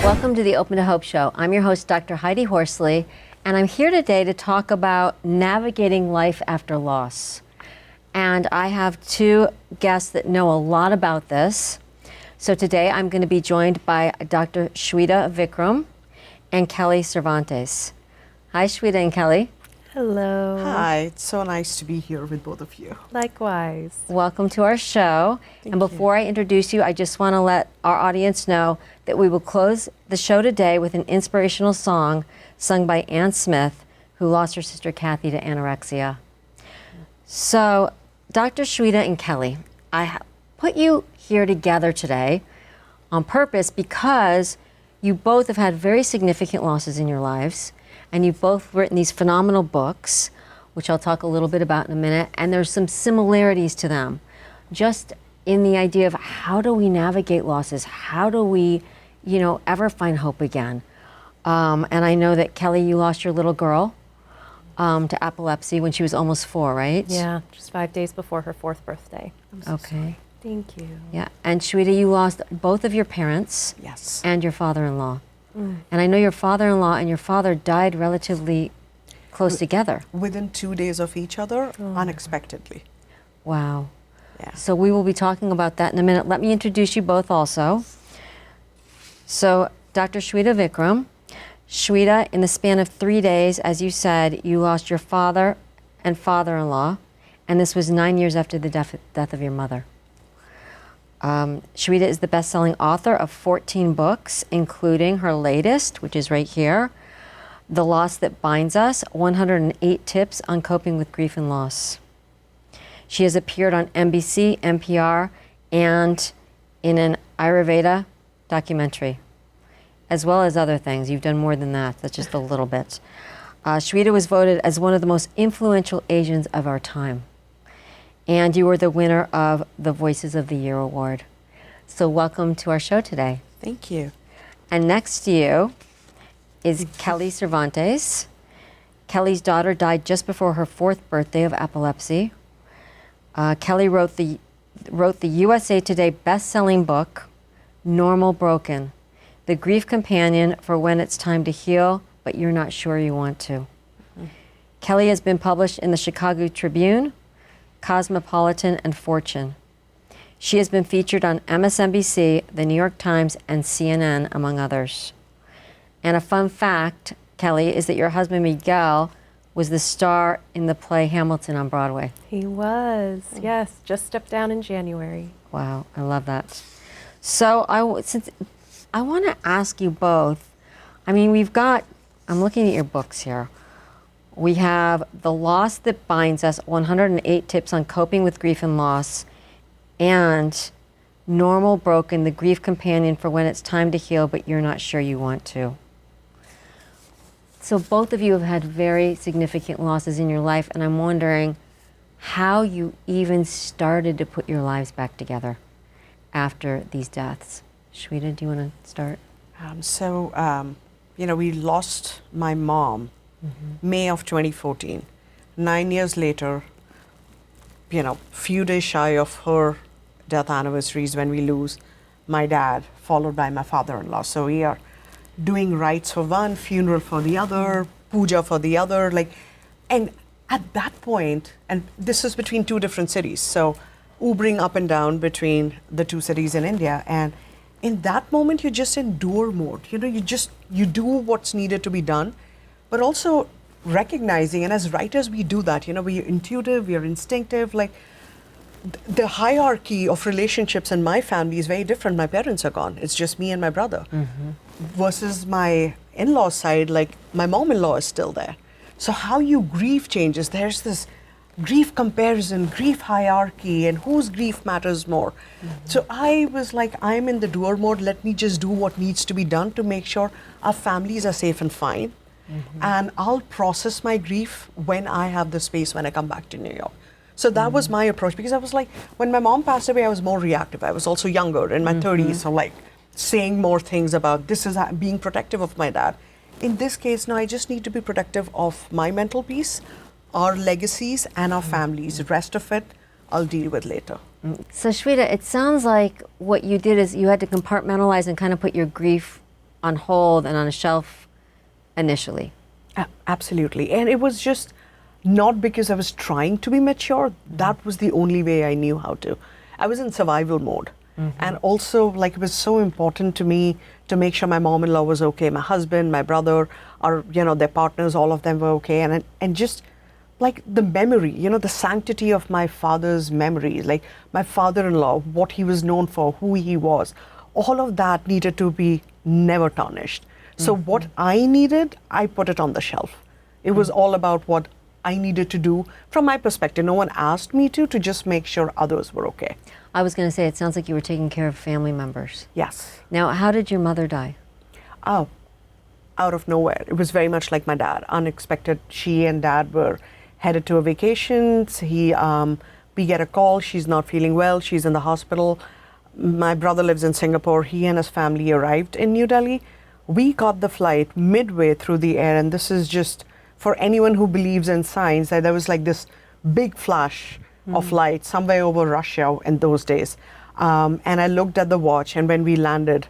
Welcome to the Open to Hope Show. I'm your host, Dr. Heidi Horsley, and I'm here today to talk about navigating life after loss. And I have two guests that know a lot about this. So today I'm going to be joined by Dr. Sweta Vikram and Kelly Cervantes. Hi, Sweta and Kelly. Hello. Hi, it's so nice to be here with both of you. Likewise. Welcome to our show. And before I introduce you, I just want to let our audience know that we will close the show today with an inspirational song sung by Ann Smith, who lost her sister Kathy to anorexia. So, Dr. Sweta and Kelly, I put you here together today on purpose because you both have had very significant losses in your lives, and you've both written these phenomenal books, which I'll talk a little bit about in a minute, and there's some similarities to them, just in the idea of how do we navigate losses? How do we, ever find hope again? And I know that, Kelly, you lost your little girl to epilepsy when she was almost 4, right? Yeah, just 5 days before her 4th birthday. Okay. Thank you. Yeah, and Sweta, you lost both of your parents. Yes. And your father-in-law. And I know your father-in-law and your father died relatively close together. Within 2 days of each other, unexpectedly. Wow. Yeah. So we will be talking about that in a minute. Let me introduce you both also. So Dr. Sweta Vikram. Sweta, in the span of 3 days, as you said, you lost your father and father-in-law, and this was 9 years after the death of your mother. Sweta is the best-selling author of 14 books, including her latest, which is right here, The Loss That Binds Us, 108 Tips on Coping with Grief and Loss. She has appeared on NBC, NPR, and in an Ayurveda documentary, as well as other things. You've done more than that. That's just a little bit. Sweta was voted as one of the most influential Asians of our time. And you were the winner of the Voices of the Year award. So welcome to our show today. Thank you. And next to you is Kelly Cervantes. Kelly's daughter died just before her 4th birthday of epilepsy. Kelly wrote the USA Today best-selling book, Normal Broken, the grief companion for when it's time to heal, but you're not sure you want to. Kelly has been published in the Chicago Tribune, Cosmopolitan, and Fortune. She has been featured on MSNBC, the New York Times, and CNN, among others. And a fun fact, Kelly, is that your husband Miguel was the star in the play Hamilton on Broadway. He was, yes, just stepped down in January. Wow, I love that. So I want to ask you both, I'm looking at your books here. We have The Loss That Binds Us, 108 Tips on Coping with Grief and Loss, and Normal Broken, the grief companion for when it's time to heal, but you're not sure you want to. So both of you have had very significant losses in your life, and I'm wondering how you even started to put your lives back together after these deaths. Sweta, do you want to start? We lost my mom May of 2014. 9 years later, few days shy of her death anniversaries when we lose my dad, followed by my father-in-law. So we are doing rites for one, funeral for the other, puja for the other, and at that point, and this is between 2 different cities, so Ubering up and down between the 2 cities in India, and in that moment, you're just in doer mode. You do what's needed to be done, but also recognizing, and as writers, we do that. We're intuitive, we're instinctive. The hierarchy of relationships in my family is very different. My parents are gone. It's just me and my brother. Versus my in-law side, my mom-in-law is still there. So how you grieve changes. There's this grief comparison, grief hierarchy, and whose grief matters more. So I was like, I'm in the doer mode. Let me just do what needs to be done to make sure our families are safe and fine. And I'll process my grief when I have the space when I come back to New York. So that was my approach, because I was like, when my mom passed away, I was more reactive. I was also younger, in my 30s, so saying more things about this is being protective of my dad. In this case, no, I just need to be protective of my mental peace, our legacies, and our families. The rest of it, I'll deal with later. So Sweta, it sounds like what you did is you had to compartmentalize and kind of put your grief on hold and on a shelf initially. Absolutely. And it was just not because I was trying to be mature. That was the only way I knew how to. I was in survival mode. And also, like, it was so important to me to make sure my mom-in-law was okay, my husband, my brother, or, you know, their partners, all of them were okay. And just, like, the memory, you know, the sanctity of my father's memories, like my father-in-law, what he was known for, who he was, all of that needed to be never tarnished. So what I needed, I put it on the shelf. It was all about what I needed to do from my perspective. No one asked me to just make sure others were okay. I was going to say, it sounds like you were taking care of family members. Yes. Now, how did your mother die? Oh, out of nowhere. It was very much like my dad, unexpected. She and dad were headed to a vacation. We get a call, she's not feeling well, she's in the hospital. My brother lives in Singapore. He and his family arrived in New Delhi. We got the flight midway through the air, and this is just for anyone who believes in science, that there was like this big flash of light somewhere over Russia in those days. And I looked at the watch, and when we landed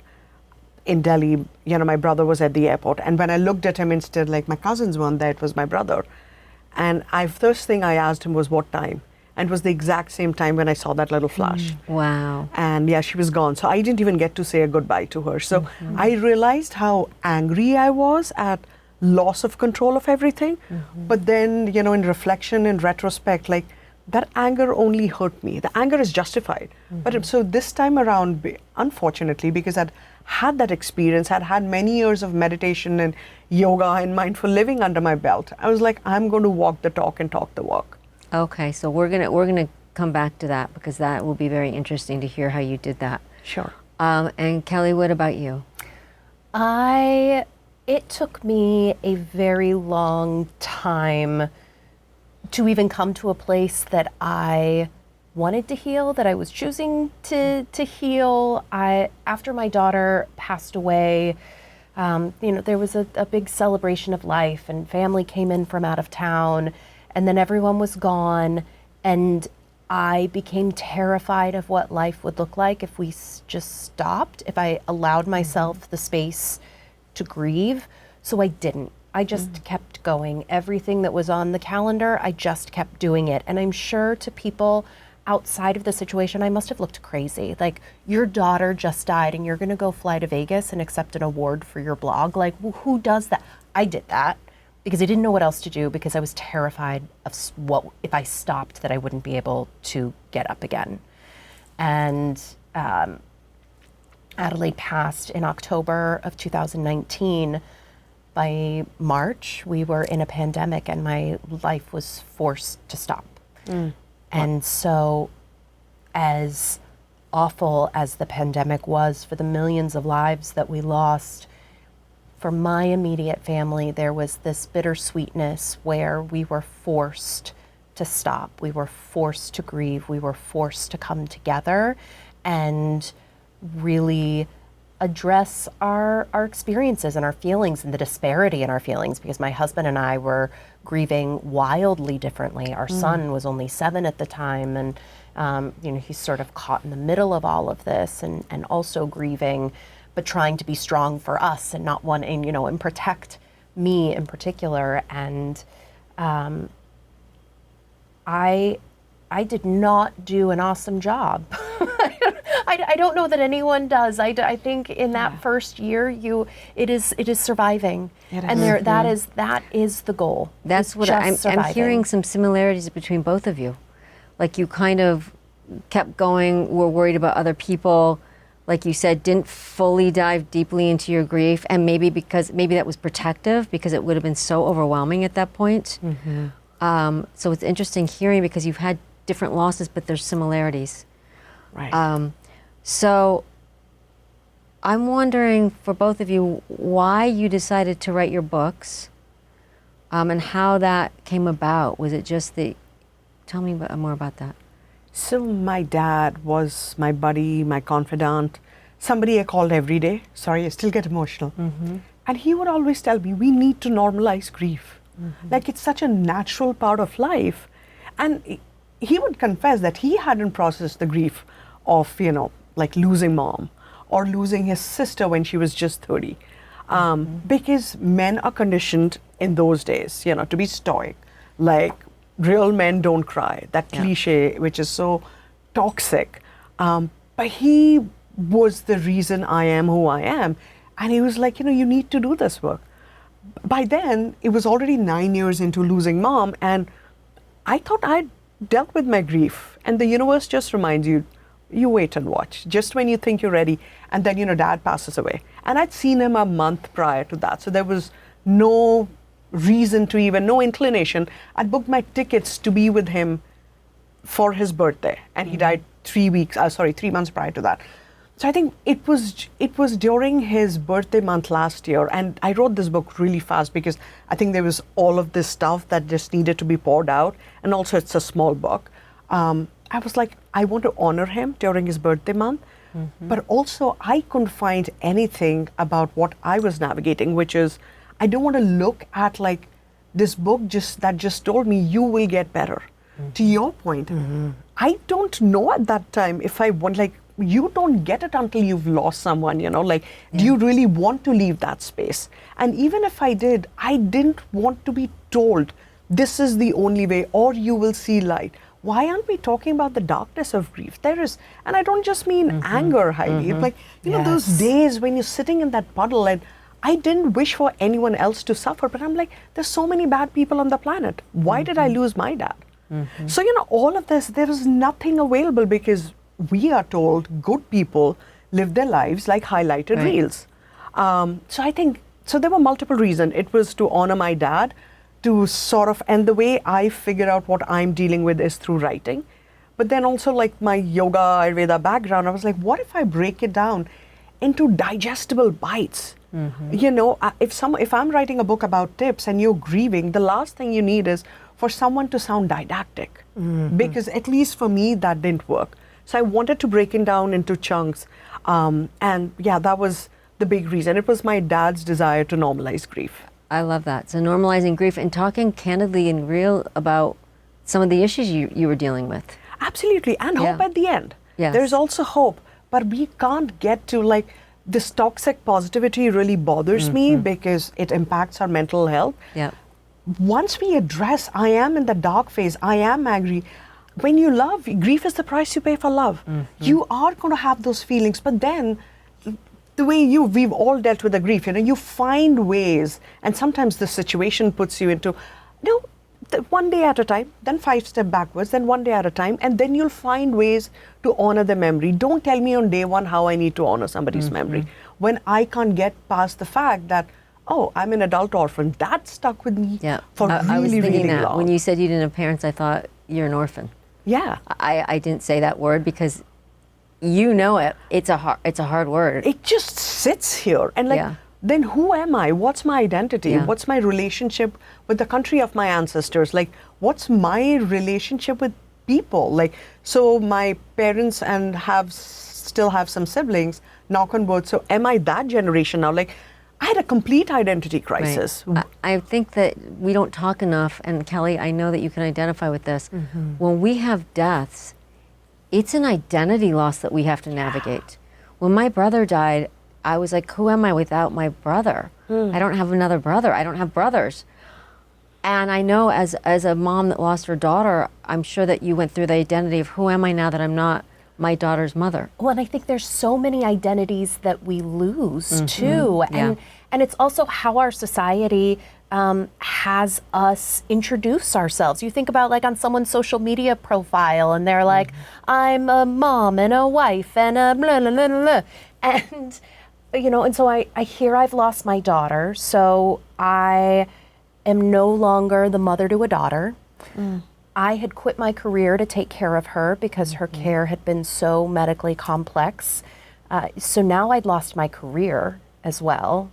in Delhi, you know, my brother was at the airport. And when I looked at him instead, like my cousins weren't there, it was my brother. And first thing I asked him was what time. And it was the exact same time when I saw that little flash. Wow. And yeah, she was gone. So I didn't even get to say a goodbye to her. So I realized how angry I was at loss of control of everything. But then, you know, in reflection, in retrospect, like, that anger only hurt me. The anger is justified. But so this time around, unfortunately, because I'd had that experience, I'd had many years of meditation and yoga and mindful living under my belt, I was like, I'm going to walk the talk and talk the walk. Okay, so we're gonna come back to that, because that will be very interesting to hear how you did that. Sure. And Kelly, what about you? It took me a very long time to even come to a place that I wanted to heal, that I was choosing to heal. After my daughter passed away, you know, there was a big celebration of life, and family came in from out of town, and then everyone was gone, and I became terrified of what life would look like if we just stopped, if I allowed myself the space to grieve. So I didn't. I just kept going. Everything that was on the calendar, I just kept doing it. And I'm sure to people outside of the situation, I must have looked crazy. Like, your daughter just died and you're gonna go fly to Vegas and accept an award for your blog? Like, who does that? I did that because I didn't know what else to do, because I was terrified of what if I stopped, that I wouldn't be able to get up again. And Adelaide passed in October of 2019. By March, we were in a pandemic and my life was forced to stop. And so, as awful as the pandemic was for the millions of lives that we lost, for my immediate family, there was this bittersweetness where we were forced to stop. We were forced to grieve. We were forced to come together and really address our experiences and our feelings and the disparity in our feelings, because my husband and I were grieving wildly differently. Our son was only 7 at the time, and you know, he's sort of caught in the middle of all of this, and also grieving, but trying to be strong for us and not wanting, you know, and protect me in particular. And I did not do an awesome job. I don't know that anyone does. I think in that first year, it is surviving, and that is the goal. That's what I'm hearing, some similarities between both of you. Like, you kind of kept going, were worried about other people, like you said, didn't fully dive deeply into your grief, and maybe that was protective, because it would have been so overwhelming at that point. So it's interesting hearing, because you've had different losses, but there's similarities. Right. So I'm wondering, for both of you, why you decided to write your books, and how that came about. Was it just tell me more about that. So my dad was my buddy, my confidant, somebody I called every day. Sorry, I still get emotional. And he would always tell me, we need to normalize grief. Like, it's such a natural part of life. And he would confess that he hadn't processed the grief of, you know, like losing mom or losing his sister when she was just 30. because men are conditioned in those days, to be stoic. Like, real men don't cry, that cliche, which is so toxic. But he was the reason I am who I am. And he was like, you need to do this work. By then, it was already 9 years into losing mom, and I thought I'd dealt with my grief. And the universe just reminds you, you wait and watch, just when you think you're ready. And then, dad passes away. And I'd seen him a month prior to that. So there was no reason to even, no inclination. I'd booked my tickets to be with him for his birthday. And he died 3 months prior to that. So I think it was during his birthday month last year, and I wrote this book really fast because I think there was all of this stuff that just needed to be poured out, and also it's a small book. I was like, I want to honor him during his birthday month, but also I couldn't find anything about what I was navigating, which is I don't want to look at like this book that just told me you will get better. To your point, I don't know at that time if I want, like, you don't get it until you've lost someone, do you really want to leave that space? And even if I did, I didn't want to be told this is the only way or you will see light. Why aren't we talking about the darkness of grief? There is, and I don't just mean anger, Heidi. It's like, those days when you're sitting in that puddle, and I didn't wish for anyone else to suffer, but I'm like, there's so many bad people on the planet. Why did I lose my dad? So, all of this, there is nothing available because we are told good people live their lives like highlighted reels. So I think, there were multiple reasons. It was to honor my dad, to sort of, and the way I figure out what I'm dealing with is through writing. But then also like my yoga, Ayurveda background, I was like, what if I break it down into digestible bites? If I'm writing a book about tips and you're grieving, the last thing you need is for someone to sound didactic. Because at least for me, that didn't work. So I wanted to break it down into chunks. That was the big reason. It was my dad's desire to normalize grief. I love that. So normalizing grief and talking candidly and real about some of the issues you were dealing with. Absolutely. And hope at the end. Yes. There's also hope. But we can't get to like, this toxic positivity really bothers me because it impacts our mental health. Yeah. Once we address, I am in the dark phase, I am angry. When you love, grief is the price you pay for love. You are going to have those feelings, but then the way we've all dealt with the grief, you find ways, and sometimes the situation puts you into, one day at a time, then 5 steps backwards, then one day at a time, and then you'll find ways to honor the memory. Don't tell me on day one how I need to honor somebody's memory. When I can't get past the fact that, I'm an adult orphan, that stuck with me for really, I was thinking really that. long. When you said you didn't have parents, I thought you're an orphan. Yeah. I didn't say that word because it. It's a hard word. It just sits here. And then who am I? What's my identity? Yeah. What's my relationship with the country of my ancestors? Like, what's my relationship with people? Like, so my parents still have some siblings, knock on wood. So am I that generation now? Like, I had a complete identity crisis. Right. I think that we don't talk enough, and Kelly, I know that you can identify with this. When we have deaths, it's an identity loss that we have to navigate. When my brother died, I was like, who am I without my brother? I don't have another brother. I don't have brothers. And I know as a mom that lost her daughter, I'm sure that you went through the identity of who am I now that I'm not my daughter's mother. Well, and I think there's so many identities that we lose too. And it's also how our society has us introduce ourselves. You think about like on someone's social media profile and they're like, I'm a mom and a wife and a blah, blah, blah, blah. And, and so I hear I've lost my daughter. So I am no longer the mother to a daughter. I had quit my career to take care of her because her care had been so medically complex. So now I'd lost my career as well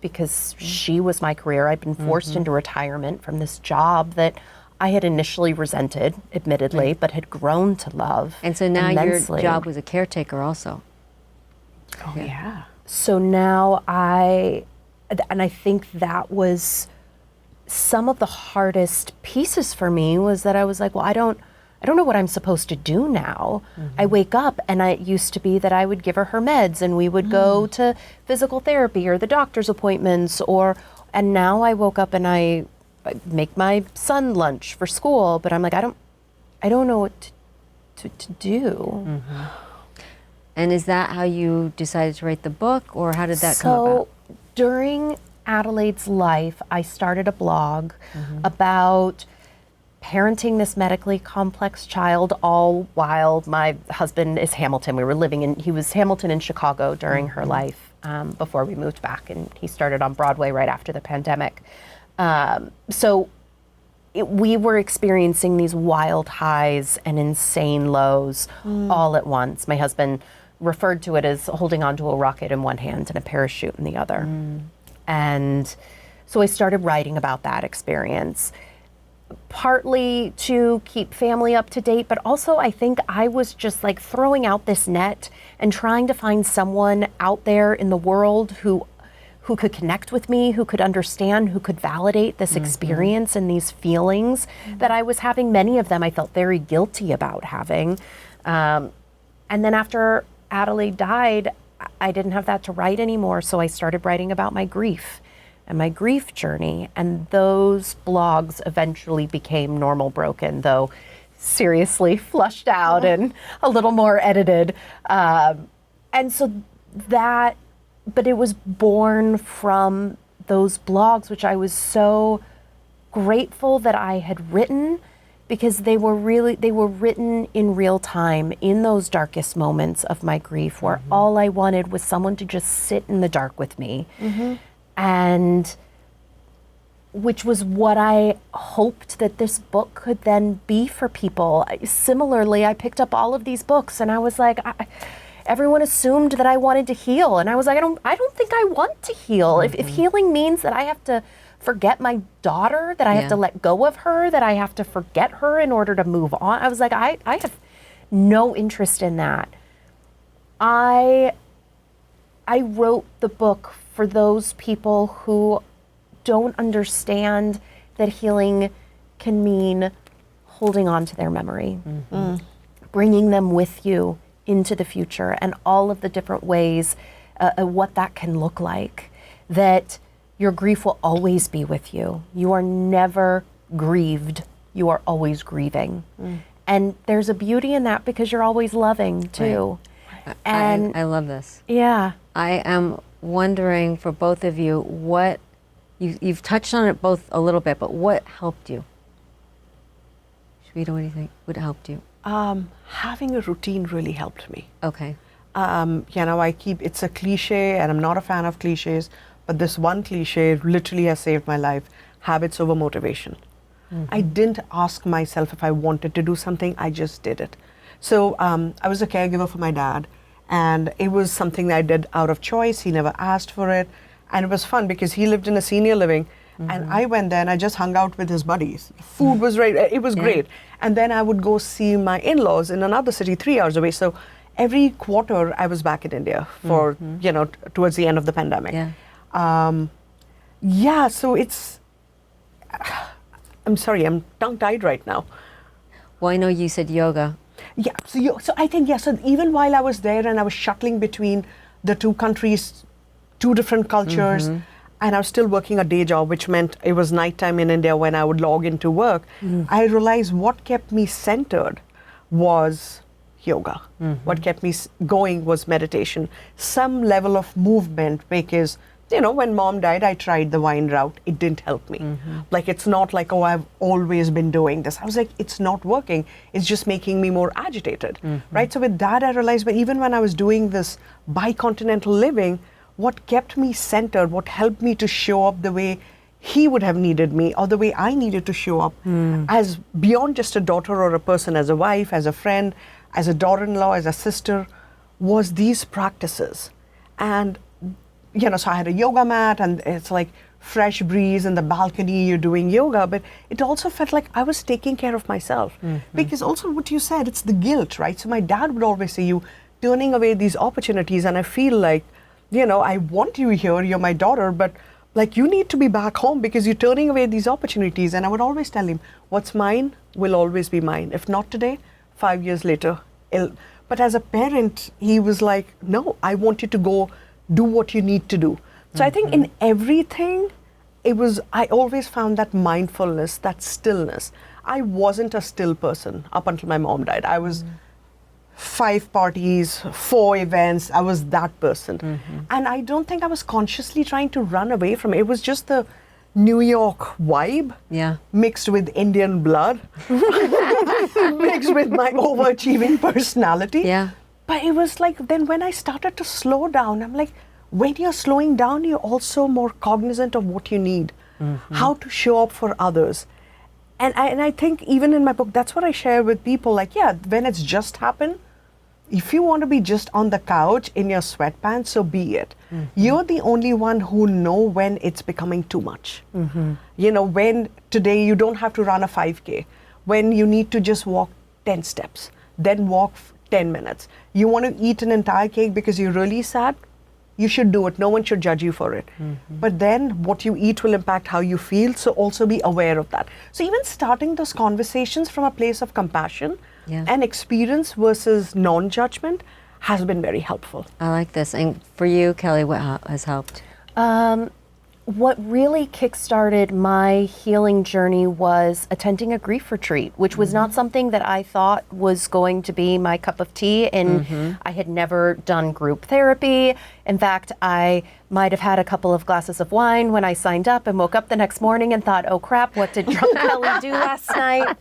because she was my career. I'd been forced into retirement from this job that I had initially resented, admittedly, but had grown to love. And so now immensely. your job was a caretaker also. Oh, yeah. So now I think that was some of the hardest pieces for me was that I was like, well, I don't I don't know what I'm supposed to do now. I wake up, and it used to be that I would give her meds, and we would go to physical therapy or the doctor's appointments, and now I woke up and I make my son lunch for school, but I'm like, I don't know what to do. And is that how you decided to write the book, or how did that come about? So during Adelaide's life, I started a blog about parenting this medically complex child, all while my husband is Hamilton. He was Hamilton in Chicago during her life before we moved back, and he started on Broadway right after the pandemic. We were experiencing these wild highs and insane lows all at once. My husband referred to it as holding onto a rocket in one hand and a parachute in the other. And so I started writing about that experience, partly to keep family up to date, but also I think I was just like throwing out this net and trying to find someone out there in the world who could connect with me, who could understand, who could validate this experience and these feelings that I was having. Many of them I felt very guilty about having. And then after Adelaide died, I didn't have that to write anymore, so I started writing about my grief and my grief journey. And those blogs eventually became Normal Broken, though seriously flushed out and a little more edited. And so that, but it was born from those blogs, which I was so grateful that I had written, because they were written in real time in those darkest moments of my grief, where all I wanted was someone to just sit in the dark with me. And which was what I hoped that this book could then be for people. Similarly, I picked up all of these books and I was like, everyone assumed that I wanted to heal. And I was like, I don't think I want to heal. If healing means that I have to forget my daughter, that I have to let go of her, that I have to forget her in order to move on, I was like, I have no interest in that. I wrote the book for those people who don't understand that healing can mean holding on to their memory, bringing them with you into the future, and all of the different ways what that can look like, that your grief will always be with you. You are never grieved. You are always grieving. And there's a beauty in that, because you're always loving too. Right. And I love this. yeah. I am wondering for both of you, what you've touched on it both a little bit, but what helped you? Sweta, what do you think? What helped you? Having a routine really helped me. Okay. It's a cliche, and I'm not a fan of cliches, but this one cliche literally has saved my life: habits over motivation. I didn't ask myself if I wanted to do something, I just did it. So I was a caregiver for my dad, and it was something that I did out of choice. He never asked for it, and it was fun because he lived in a senior living, and I went there and I just hung out with his buddies. Food was right, it was great. And then I would go see my in-laws in another city 3 hours away. So every quarter I was back in India for, towards the end of the pandemic. So it's, I'm sorry, I'm tongue-tied right now. Well, I know you said yoga. Yeah, so I think, so even while I was there and I was shuttling between the two countries, two different cultures, and I was still working a day job, which meant it was nighttime in India when I would log into work, I realized what kept me centered was yoga. What kept me going was meditation, some level of movement, because when mom died, I tried the wine route. It didn't help me. Like, it's not like, oh, I've always been doing this. I was like, it's not working. It's just making me more agitated, right? So with that, I realized, but even when I was doing this bicontinental living, what kept me centered, what helped me to show up the way he would have needed me, or the way I needed to show up as beyond just a daughter or a person, as a wife, as a friend, as a daughter-in-law, as a sister, was these practices. And so I had a yoga mat, and it's like fresh breeze in the balcony, you're doing yoga, but it also felt like I was taking care of myself. Because also what you said, it's the guilt, right? So my dad would always say, you turning away these opportunities, and I feel like, I want you here, you're my daughter, but like, you need to be back home because you're turning away these opportunities. And I would always tell him, what's mine will always be mine. If not today, 5 years later. But as a parent, he was like, no, I want you to go do what you need to do. So I think in everything, I always found that mindfulness, that stillness. I wasn't a still person up until my mom died. I was 5 parties, 4 events. I was that person. And I don't think I was consciously trying to run away from it. It was just the New York vibe mixed with Indian blood, mixed with my overachieving personality. Yeah. But it was like, then when I started to slow down, I'm like, when you're slowing down, you're also more cognizant of what you need, how to show up for others. And I think even in my book, that's what I share with people. Like, yeah, when it's just happened, if you want to be just on the couch in your sweatpants, so be it. You're the only one who know when it's becoming too much. You know, when today you don't have to run a 5K, when you need to just walk 10 steps, then walk 10 minutes. You want to eat an entire cake because you're really sad, you should do it. No one should judge you for it. But then what you eat will impact how you feel, so also be aware of that. So even starting those conversations from a place of compassion and experience versus non-judgment has been very helpful. I like this. And for you, Kelly, what has helped? What really kickstarted my healing journey was attending a grief retreat, which was not something that I thought was going to be my cup of tea. And I had never done group therapy. In fact, I might have had a couple of glasses of wine when I signed up and woke up the next morning and thought, oh crap, what did drunk Kelly do last night?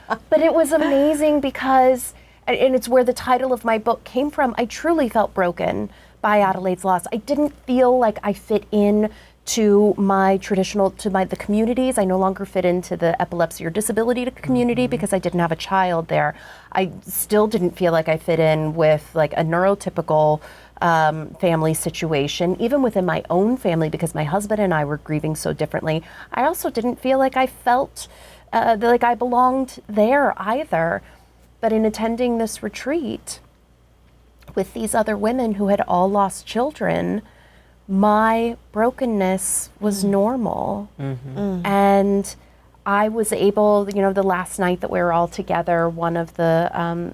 But it was amazing because, and it's where the title of my book came from, I truly felt broken by Adelaide's loss. I didn't feel like I fit in to the communities. I no longer fit into the epilepsy or disability community because I didn't have a child there. I still didn't feel like I fit in with like a neurotypical family situation, even within my own family, because my husband and I were grieving so differently. I also didn't feel like I felt like I belonged there either. But in attending this retreat with these other women who had all lost children, my brokenness was normal. And I was able, you know, the last night that we were all together, one of the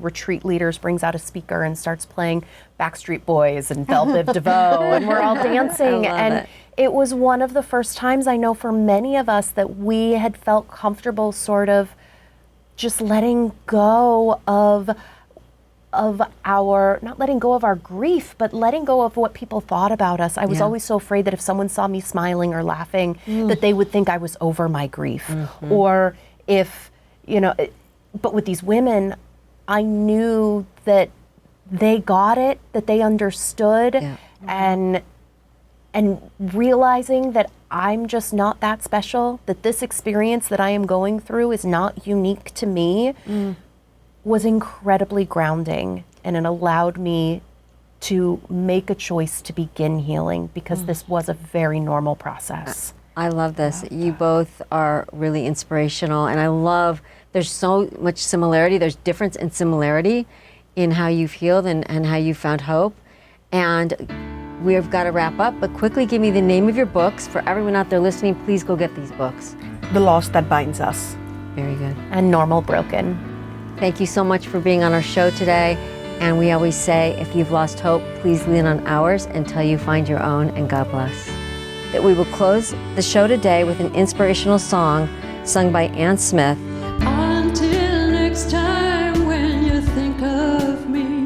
retreat leaders brings out a speaker and starts playing Backstreet Boys and Belle Biv DeVoe, and we're all dancing. And it was one of the first times, I know for many of us, that we had felt comfortable sort of just letting go of our, not letting go of our grief, but letting go of what people thought about us. I was always so afraid that if someone saw me smiling or laughing, that they would think I was over my grief. Or if, you know, but with these women, I knew that they got it, that they understood, and realizing that I'm just not that special, that this experience that I am going through is not unique to me, was incredibly grounding, and it allowed me to make a choice to begin healing because this was a very normal process. I love this. You both are really inspirational, and I love, there's so much similarity, there's difference and similarity in how you've healed and how you found hope. And we've got to wrap up, but quickly give me the name of your books. For everyone out there listening, please go get these books. The Loss That Binds Us. Very good. And Normal Broken. Thank you so much for being on our show today. And we always say, if you've lost hope, please lean on ours until you find your own, and God bless. That we will close the show today with an inspirational song sung by Ann Smith. Until next time when you think of me,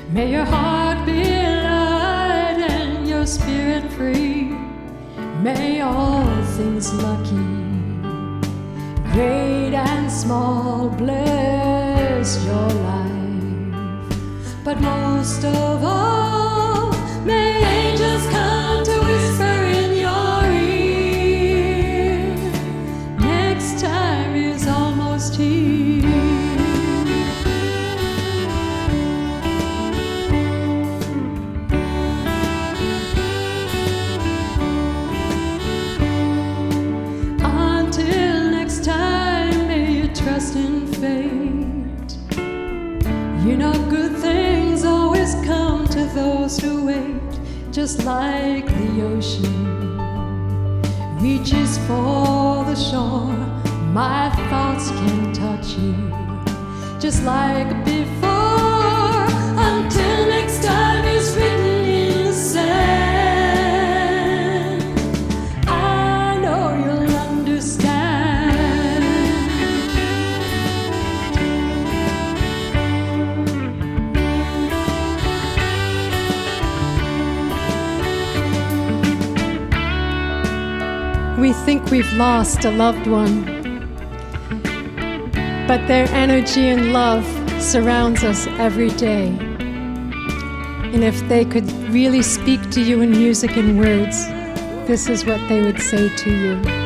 may your heart be light and your spirit free. May all things lucky, great and small, bless your life. But most of all, may angels come to whisper in your ear. Next time is almost here. Until next time, may you trust in fate. You know good things always come to those who wait. just like the ocean reaches for the shore. My thoughts can touch you, just like before, until next time is written in the sand. I know you'll understand. We think we've lost a loved one, but their energy and love surrounds us every day. And if they could really speak to you in music and words, this is what they would say to you.